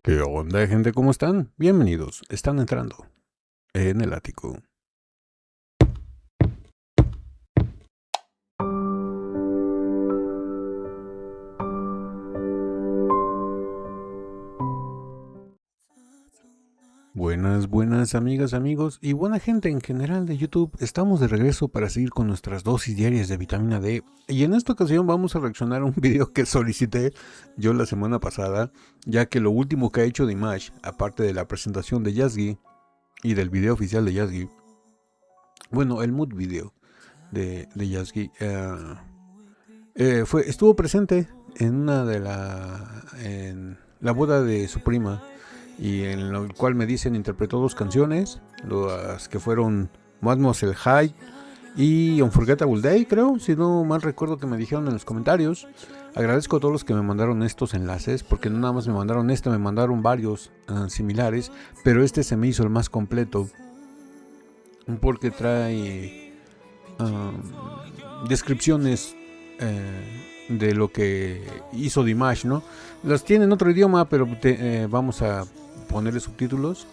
¿Qué onda, gente? ¿Cómo están? Bienvenidos. Están entrando en el ático. Buenas amigas, amigos y buena gente en general de YouTube. Estamos de regreso para seguir con nuestras dosis diarias de vitamina D. Y en esta ocasión vamos a reaccionar a un video que solicité yo la semana pasada, ya que lo último que ha hecho Dimash, aparte de la presentación de Yazgi y del video oficial de Yazgi, bueno, el mood video de Yazgi, estuvo presente en en la boda de su prima, y en lo cual me dicen interpretó dos canciones, las que fueron Mademoiselle High y Unforgettable Day, creo, si no mal recuerdo que me dijeron en los comentarios. Agradezco a todos los que me mandaron estos enlaces, porque no nada más me mandaron este, me mandaron varios similares, pero este se me hizo el más completo, porque trae descripciones de lo que hizo Dimash, ¿no? Las tiene en otro idioma, pero vamos a ponerle subtítulos.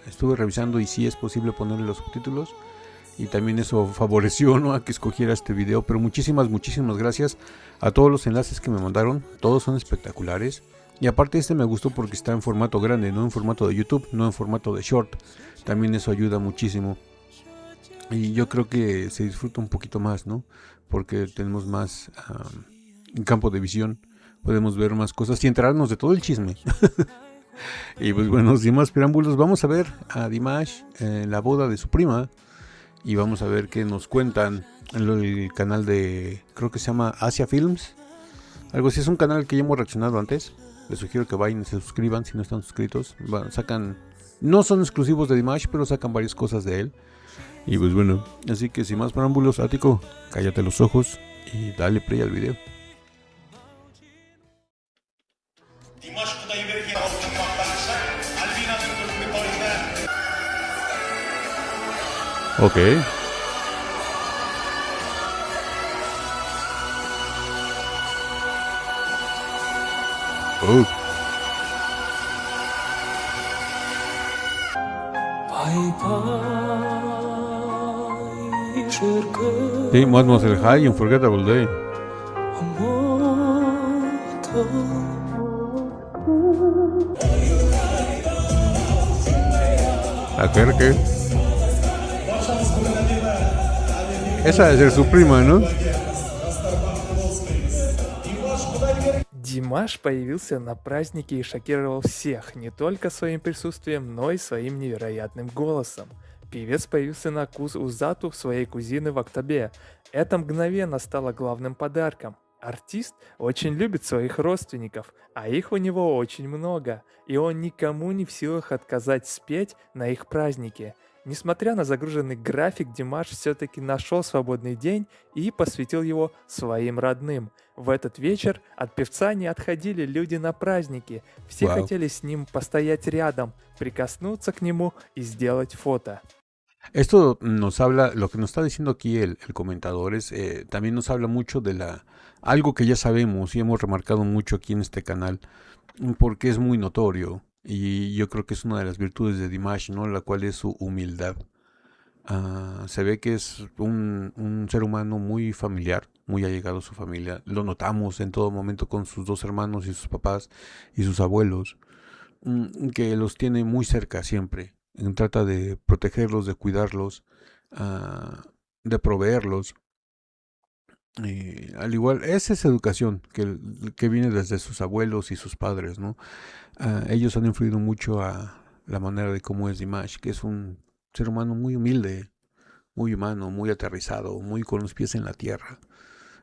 Estuve revisando y sí es posible ponerle los subtítulos, y también eso favoreció, ¿no?, a que escogiera este video. Pero muchísimas gracias a todos los enlaces que me mandaron. Todos son espectaculares, y aparte este me gustó porque está en formato grande, no en formato de YouTube, no en formato de short. También eso ayuda muchísimo, y yo creo que se disfruta un poquito más, ¿no? Porque tenemos más campo de visión, podemos ver más cosas y enterarnos de todo el chisme. Y pues bueno, sin más preámbulos, vamos a ver a Dimash en la boda de su prima, y vamos a ver qué nos cuentan en el canal de, creo que se llama Asia Films, algo así. Es un canal que ya hemos reaccionado antes. Les sugiero que vayan y se suscriban si no están suscritos. Sacan, no son exclusivos de Dimash, pero sacan varias cosas de él. Y pues bueno, así que sin más preámbulos, Ático, cállate los ojos y dale play al video. Ok. Sí, Mademoiselle High y Unforgettable Day. ¿A qué? Esa debe ser su prima, ¿no? Димаш появился на празднике и шокировал всех не только своим присутствием, но и своим невероятным голосом. Певец появился на Узату своей кузины в октябре. Это мгновенно стало главным подарком. Артист очень любит своих родственников, а их у него очень много, и он никому не в силах отказать спеть на их празднике. Несмотря на загруженный график, Димаш все-таки нашел свободный день и посвятил его своим родным. В этот вечер от певца не отходили люди на праздники. Все хотели с ним постоять рядом, прикоснуться к нему и сделать фото. Esto nos habla, lo que nos está diciendo aquí el comentador es, también nos habla mucho de algo que ya sabemos y hemos remarcado mucho aquí en este canal, porque es muy notorio, y yo creo que es una de las virtudes de Dimash, ¿no?, la cual es su humildad. Se ve que es un ser humano muy familiar, muy allegado a su familia. Lo notamos en todo momento con sus dos hermanos y sus papás y sus abuelos, que los tiene muy cerca siempre. Trata de protegerlos, de cuidarlos, de proveerlos. Al igual, esa es educación que viene desde sus abuelos y sus padres, ¿no? Ellos han influido mucho a la manera de cómo es Dimash, que es un ser humano muy humilde, muy humano, muy aterrizado, muy con los pies en la tierra.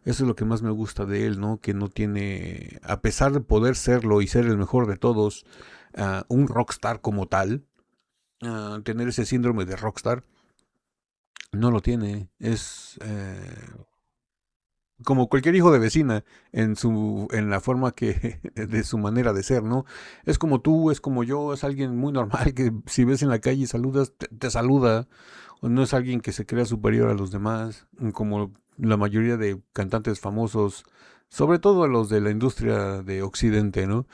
Eso es lo que más me gusta de él, ¿no? Que no tiene, a pesar de poder serlo y ser el mejor de todos, un rockstar como tal, tener ese síndrome de rockstar, no lo tiene. Es como cualquier hijo de vecina en la forma que de su manera de ser, ¿no? Es como tú, es como yo, es alguien muy normal que si ves en la calle y saludas, te saluda. O no es alguien que se crea superior a los demás, como la mayoría de cantantes famosos, sobre todo a los de la industria de Occidente, ¿no?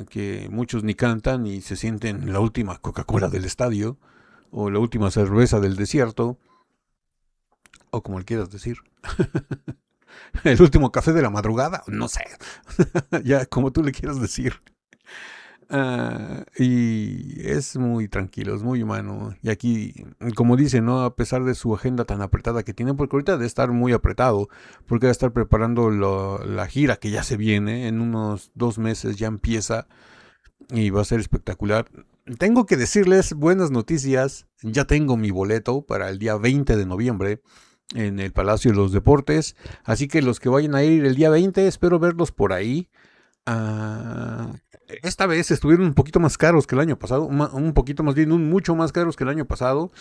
que muchos ni cantan y se sienten la última Coca-Cola del estadio o la última cerveza del desierto, o como le quieras decir. El último café de la madrugada, no sé, ya como tú le quieras decir. Y es muy tranquilo, es muy humano. Y aquí, como dice, ¿no? A pesar de su agenda tan apretada que tiene, porque ahorita debe estar muy apretado, porque debe estar preparando la gira que ya se viene, en unos 2 meses ya empieza y va a ser espectacular. Tengo que decirles buenas noticias, ya tengo mi boleto para el día 20 de noviembre en el Palacio de los Deportes, así que los que vayan a ir el día 20, espero verlos por ahí. Ah, esta vez estuvieron un poquito más caros que el año pasado, un poquito más bien, mucho más caros que el año pasado.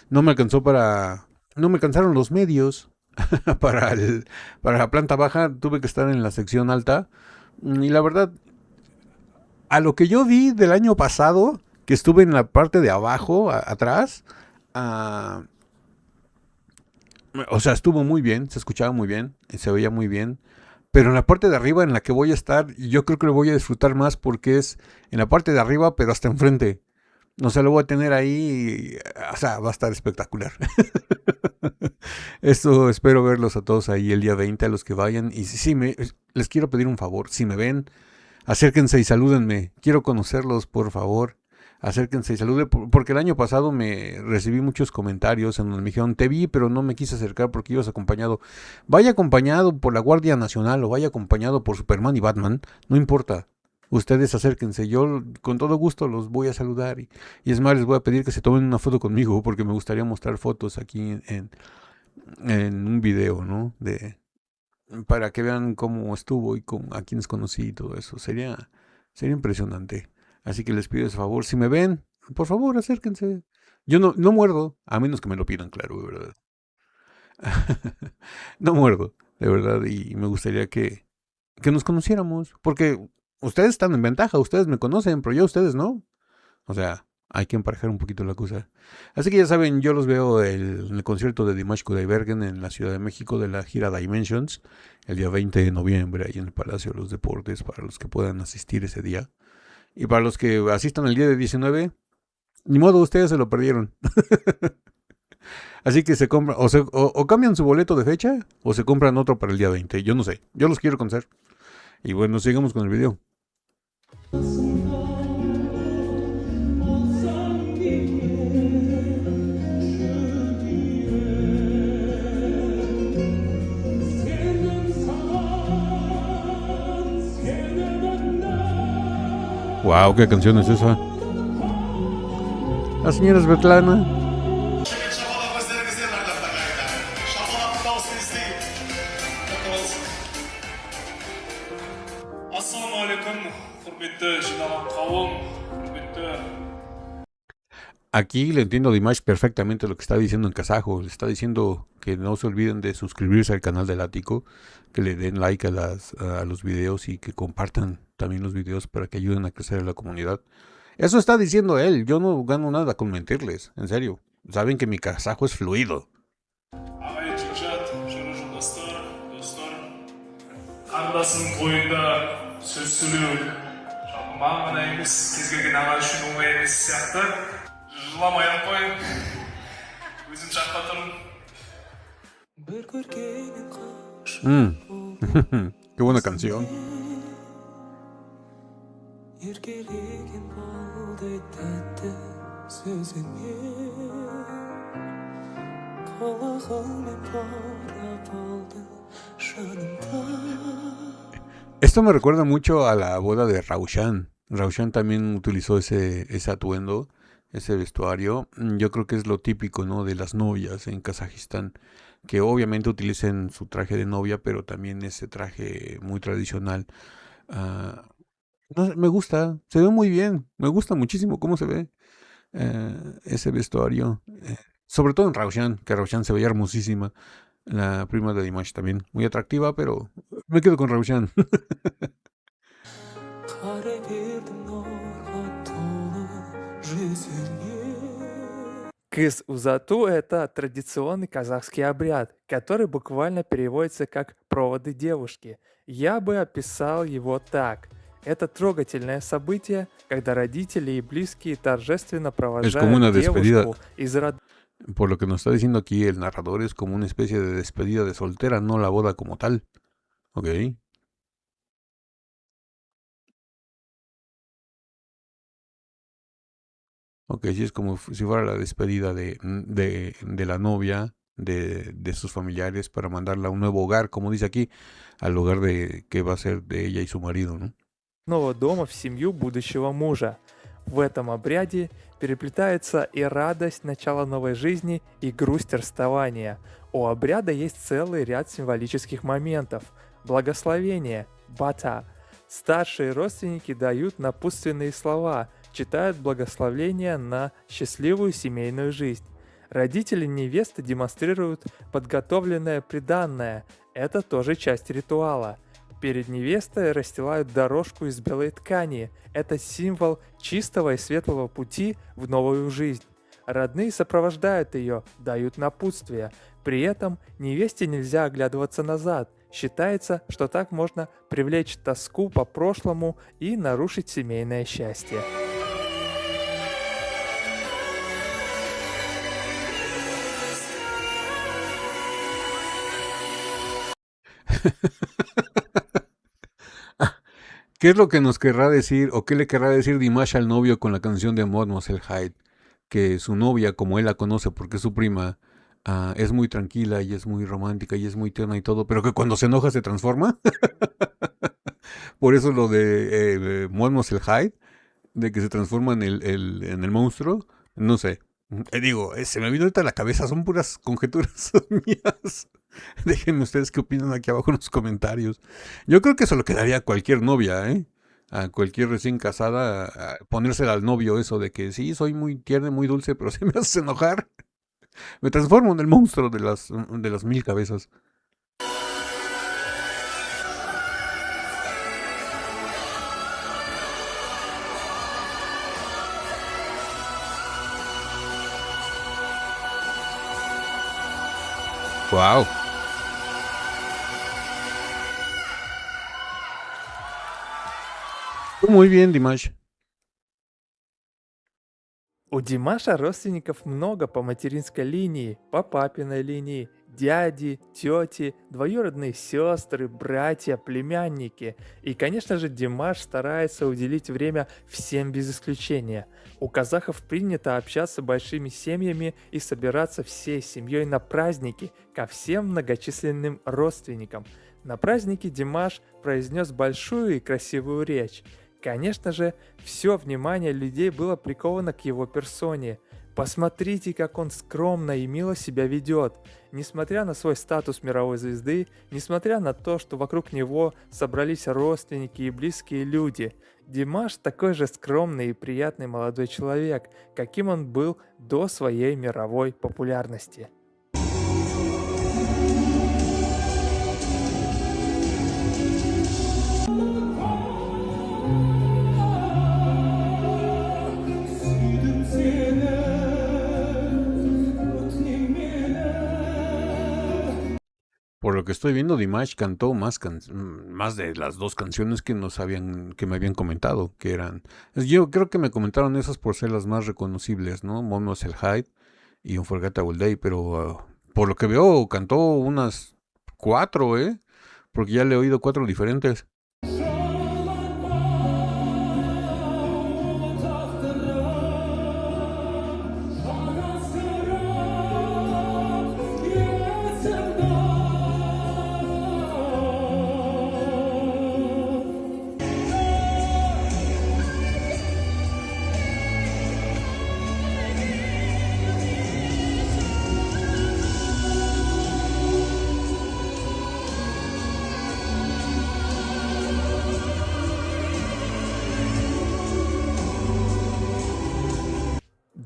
No me alcanzó no me alcanzaron los medios para para la planta baja, tuve que estar en la sección alta. Y la verdad, a lo que yo vi del año pasado, que estuve en la parte de abajo, atrás, ah, o sea, estuvo muy bien, se escuchaba muy bien, se veía muy bien. Pero en la parte de arriba en la que voy a estar, yo creo que lo voy a disfrutar más porque es en la parte de arriba, pero hasta enfrente. No sé, lo voy a tener ahí, o sea, va a estar espectacular. Esto espero verlos a todos ahí el día 20, a los que vayan. Y sí, les quiero pedir un favor, si me ven, acérquense y salúdenme. Quiero conocerlos, por favor. Acérquense y saluden, porque el año pasado me recibí muchos comentarios en donde me dijeron, te vi, pero no me quise acercar porque ibas acompañado. Vaya acompañado por la Guardia Nacional o vaya acompañado por Superman y Batman, no importa. Ustedes acérquense, yo con todo gusto los voy a saludar y es más, les voy a pedir que se tomen una foto conmigo porque me gustaría mostrar fotos aquí en un video, ¿no? Para que vean cómo estuvo y a quienes conocí y todo eso. Sería impresionante. Así que les pido ese favor. Si me ven, por favor, acérquense. Yo no muerdo, a menos que me lo pidan, claro, de verdad. No muerdo, de verdad. Y me gustaría que nos conociéramos. Porque ustedes están en ventaja, ustedes me conocen, pero yo a ustedes no. O sea, hay que emparejar un poquito la cosa. Así que ya saben, yo los veo en el concierto de Dimash Kudaibergen en la Ciudad de México de la gira Dimensions, el día 20 de noviembre, ahí en el Palacio de los Deportes, para los que puedan asistir ese día. Y para los que asistan el día de 19, ni modo, ustedes se lo perdieron. Así que se compran, o cambian su boleto de fecha, o se compran otro para el día 20. Yo no sé, yo los quiero conocer. Y bueno, sigamos con el video. Wow, ¿qué canción es esa? La señora Svetlana. Aquí le entiendo a Dimash perfectamente lo que está diciendo en kazajo. Le está diciendo que no se olviden de suscribirse al canal del Ático, que le den like a los videos y que compartan también los videos para que ayuden a crecer la comunidad. Eso está diciendo él. Yo no gano nada con mentirles, en serio. Saben que mi kazajo es fluido. Qué buena canción. Esto me recuerda mucho a la boda de Raushan. Raushan también utilizó ese atuendo, ese vestuario. Yo creo que es lo típico, ¿no?, de las novias en Kazajistán, que obviamente utilicen su traje de novia, pero también ese traje muy tradicional. No sé, me gusta, se ve muy bien, me gusta muchísimo cómo se ve ese vestuario. Sobre todo en Raushan, que Raushan se veía hermosísima. La prima de Dimash también, muy atractiva, pero me quedo con Raushan. Кыз узату — это традиционный казахский обряд, который буквально переводится как «проводы девушки». Я бы описал его так. Это трогательное событие, когда родители и близкие торжественно Es como una провожают despedida, девушку из рода. por lo que nos está diciendo aquí el narrador, es como una especie de despedida de soltera, no la boda como tal. Ok. Ok, sí es como si fuera la despedida de la novia, de sus familiares, para mandarla a un nuevo hogar, como dice aquí, al hogar de que va a ser de ella y su marido, ¿no? Нового дома в семью будущего мужа. В этом обряде переплетается и радость начала новой жизни, и грусть расставания. У обряда есть целый ряд символических моментов. Благословение, бата. Старшие родственники дают напутственные слова, читают благословления на счастливую семейную жизнь. Родители невесты демонстрируют подготовленное приданное. Это тоже часть ритуала. Перед невестой расстилают дорожку из белой ткани. Это символ чистого и светлого пути в новую жизнь. Родные сопровождают ее, дают напутствие. При этом невесте нельзя оглядываться назад. Считается, что так можно привлечь тоску по прошлому и нарушить семейное счастье. ¿Qué es lo que nos querrá decir o qué le querrá decir Dimash al novio con la canción de Modmos el Hyde? Que su novia, como él la conoce porque es su prima, es muy tranquila y es muy romántica y es muy tierna y todo, pero que cuando se enoja se transforma. Por eso lo de Modmos el Hyde, de que se transforma en el monstruo, no sé. Digo, se me vino ahorita a la cabeza, son puras conjeturas mías. Déjenme ustedes qué opinan aquí abajo en los comentarios. Yo creo que eso lo quedaría a cualquier novia, ¿eh? A cualquier recién casada, a ponérsela al novio eso de que sí, soy muy tierna, muy dulce, pero si me haces enojar, me transformo en el monstruo de las 1000 cabezas. Wow. Muy bien, Dimash. У Димаша родственников много по материнской линии, по папиной линии, дяди, тети, двоюродные сестры, братья, племянники. И, конечно же, Димаш старается уделить время всем без исключения. У казахов принято общаться большими семьями и собираться всей семьей на праздники ко всем многочисленным родственникам. На празднике Димаш произнес большую и красивую речь. Конечно же, все внимание людей было приковано к его персоне. Посмотрите, как он скромно и мило себя ведет. Несмотря на свой статус мировой звезды, несмотря на то, что вокруг него собрались родственники и близкие люди, Димаш такой же скромный и приятный молодой человек, каким он был до своей мировой популярности. Por lo que estoy viendo, Dimash cantó más de las 2 canciones que me habían comentado, que eran. Yo creo que me comentaron esas por ser las más reconocibles, ¿no? Monos el Hyde y Unforgettable Day, pero por lo que veo cantó unas 4, ¿eh? Porque ya le he oído 4 diferentes.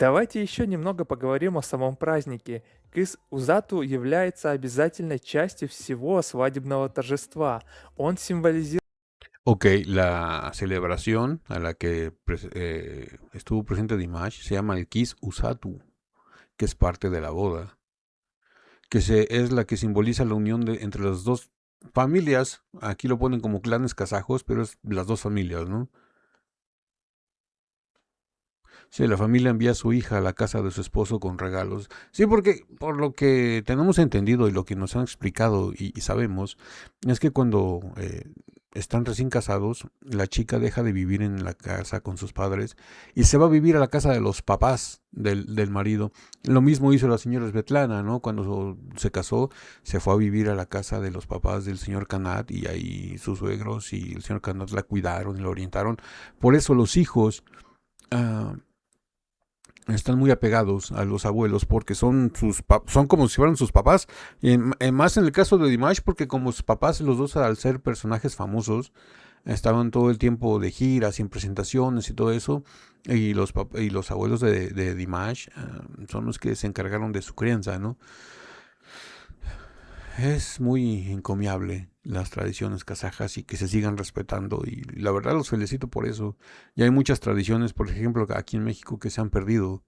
Давайте еще немного поговорим о самом празднике. Кыс Узату является обязательной частью всего свадебного торжества. Он символизирует Ok, la celebración a la que estuvo presente Dimash se llama el Kiss Usatu, que es parte de la boda, es la que simboliza la unión entre los dos familias, aquí lo ponen como clanes kazajos, pero es las dos familias, ¿no? Sí, la familia envía a su hija a la casa de su esposo con regalos. Sí, porque por lo que tenemos entendido y lo que nos han explicado y sabemos, es que cuando están recién casados, la chica deja de vivir en la casa con sus padres y se va a vivir a la casa de los papás del marido. Lo mismo hizo la señora Svetlana, ¿no? Cuando se casó, se fue a vivir a la casa de los papás del señor Kanat y ahí sus suegros y el señor Kanat la cuidaron y la orientaron. Por eso los hijos... ah, están muy apegados a los abuelos porque son como si fueran sus papás y más en el caso de Dimash porque como sus papás los dos al ser personajes famosos estaban todo el tiempo de giras y en presentaciones y todo eso y los abuelos de Dimash son los que se encargaron de su crianza, ¿no? Es muy encomiable las tradiciones kazajas y que se sigan respetando y la verdad los felicito por eso. Ya hay muchas tradiciones, por ejemplo, aquí en México que se han perdido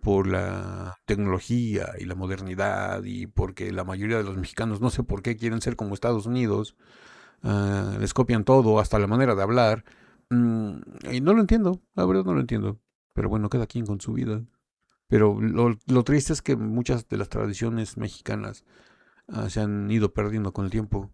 por la tecnología y la modernidad y porque la mayoría de los mexicanos no sé por qué quieren ser como Estados Unidos, les copian todo, hasta la manera de hablar, y no lo entiendo, la verdad no lo entiendo, pero bueno, cada quien con su vida. Pero lo triste es que muchas de las tradiciones mexicanas se han ido perdiendo con el tiempo.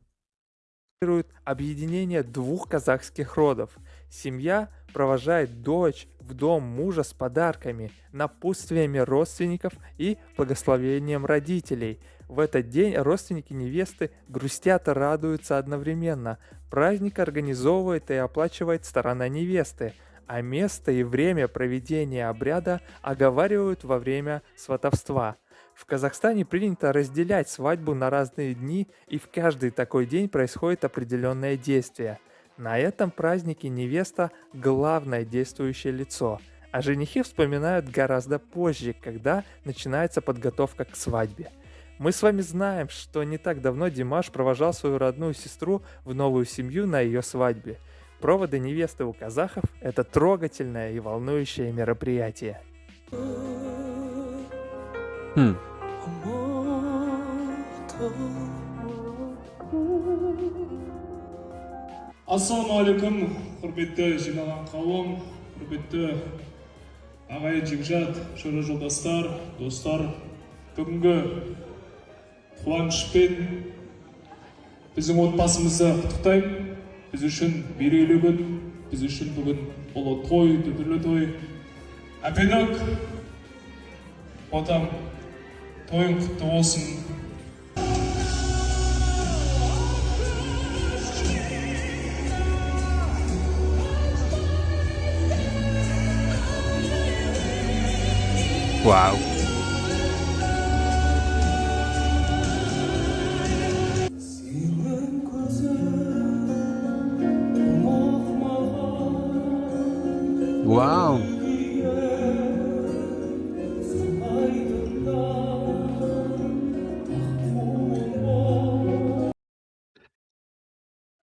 Объединение двух казахских родов. Семья провожает дочь в дом мужа с подарками, напутствиями родственников и благословением родителей. В этот день родственники невесты грустят и радуются одновременно. Праздник организовывает и оплачивает сторона невесты, а место и время проведения обряда оговаривают во время сватовства. В Казахстане принято разделять свадьбу на разные дни, и в каждый такой день происходит определенное действие. На этом празднике невеста– главное действующее лицо, а женихи вспоминают гораздо позже, когда начинается подготовка к свадьбе. Мы с вами знаем, что не так давно Димаш провожал свою родную сестру в новую семью на ее свадьбе. Проводы невесты у казахов– это трогательное и волнующее мероприятие. Ассалаумағалейкум, құрметті жиналған қауым, құрметті ағайын жекжат, жора жолдастар, достар. Бүгінгі қуанышпен біздің отбасымызды құттықтаймын. Біз үшін мерейлі күн, біз үшін бүгін ұлы той, дүбірлі той. Әпенок, отам, тойың құтты болсын. Wow. Wow.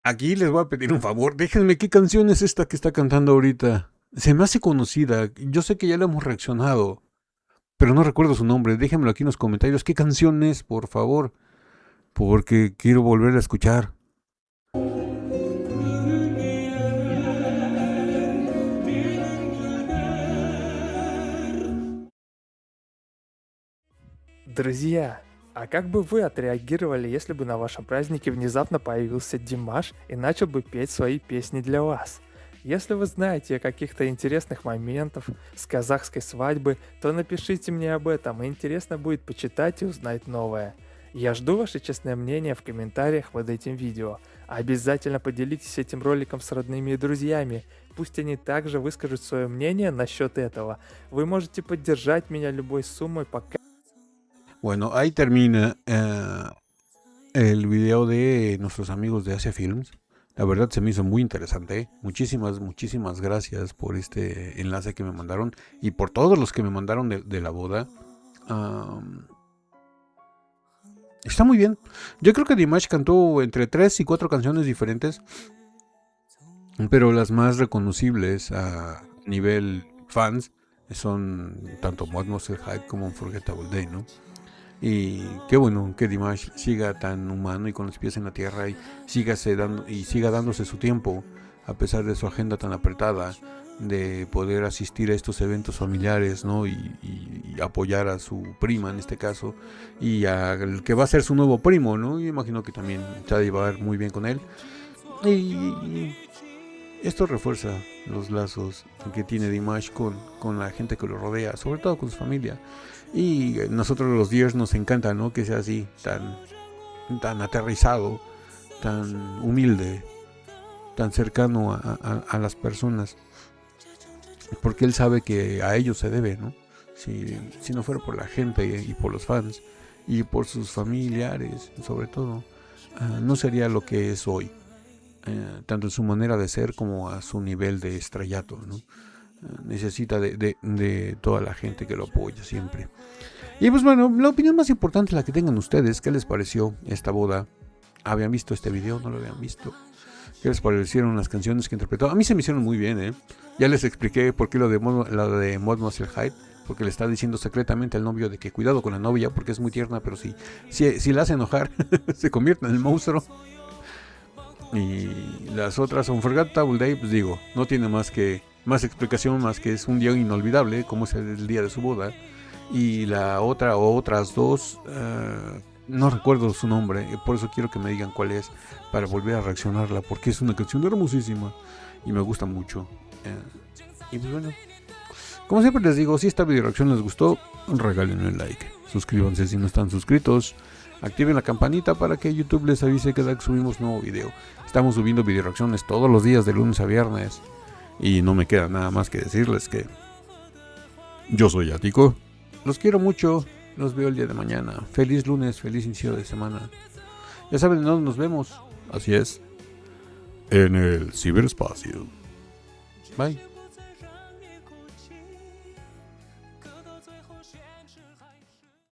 Aquí les voy a pedir un favor. Déjenme qué canción es esta que está cantando ahorita. Se me hace conocida. Yo sé que ya la hemos reaccionado, pero no recuerdo su nombre. Déjenmelo aquí en los comentarios. ¿Qué canción es, por favor? Porque quiero volver a escuchar. Друзья, а как бы вы отреагировали, если бы на вашем празднике внезапно появился Димаш и начал бы петь свои песни для вас? Если вы знаете о каких-то интересных моментах с казахской свадьбы, то напишите мне об этом, и интересно будет почитать и узнать новое. Я жду ваше честное мнение в комментариях под этим видео. Обязательно поделитесь этим роликом с родными и друзьями. Пусть они также выскажут свое мнение насчет этого. Вы можете поддержать меня любой суммой, пока... Bueno, ahí termina el video de nuestros amigos de Asia Films. La verdad se me hizo muy interesante. Muchísimas gracias por este enlace que me mandaron y por todos los que me mandaron de la boda. Está muy bien. Yo creo que Dimash cantó entre 3 y 4 canciones diferentes, pero las más reconocibles a nivel fans son tanto What Must Have Hype como Unforgettable Day, ¿no? Y qué bueno que Dimash siga tan humano y con los pies en la tierra y siga dándose su tiempo, a pesar de su agenda tan apretada, de poder asistir a estos eventos familiares, ¿no? Y apoyar a su prima en este caso, y al que va a ser su nuevo primo, ¿no? Yo imagino que también se va a llevar muy bien con él. Y esto refuerza los lazos que tiene Dimash con la gente que lo rodea, sobre todo con su familia. Y nosotros los Deers nos encanta, ¿no? Que sea así, tan aterrizado, tan humilde, tan cercano a las personas. Porque él sabe que a ellos se debe, ¿no? Si no fuera por la gente y por los fans y por sus familiares, sobre todo, no sería lo que es hoy. Tanto en su manera de ser como a su nivel de estrellato, ¿no? Necesita de toda la gente que lo apoya siempre. Y pues bueno, la opinión más importante es la que tengan ustedes. ¿Qué les pareció esta boda? ¿Habían visto este video? ¿No lo habían visto? ¿Qué les parecieron las canciones que interpretó? A mí se me hicieron muy bien, ¿eh? Ya les expliqué por qué lo de Mademoiselle Hyde, porque le está diciendo secretamente al novio de que cuidado con la novia porque es muy tierna, pero si la hace enojar se convierte en el monstruo. Y las otras, Unforgettable Day, pues digo, no tiene más explicación más que es un día inolvidable, como es el día de su boda. Y la otra o otras dos, no recuerdo su nombre, por eso quiero que me digan cuál es para volver a reaccionarla, porque es una canción hermosísima y me gusta mucho. Y pues bueno, como siempre les digo, si esta video reacción les gustó, regálenme un like, suscríbanse si no están suscritos, activen la campanita para que YouTube les avise cada que subimos nuevo video. Estamos subiendo video reacciones todos los días de lunes a viernes y no me queda nada más que decirles que yo soy Ático. Los quiero mucho, los veo el día de mañana. Feliz lunes, feliz inicio de semana. Ya saben dónde nos vemos. Así es, en el ciberespacio. Bye.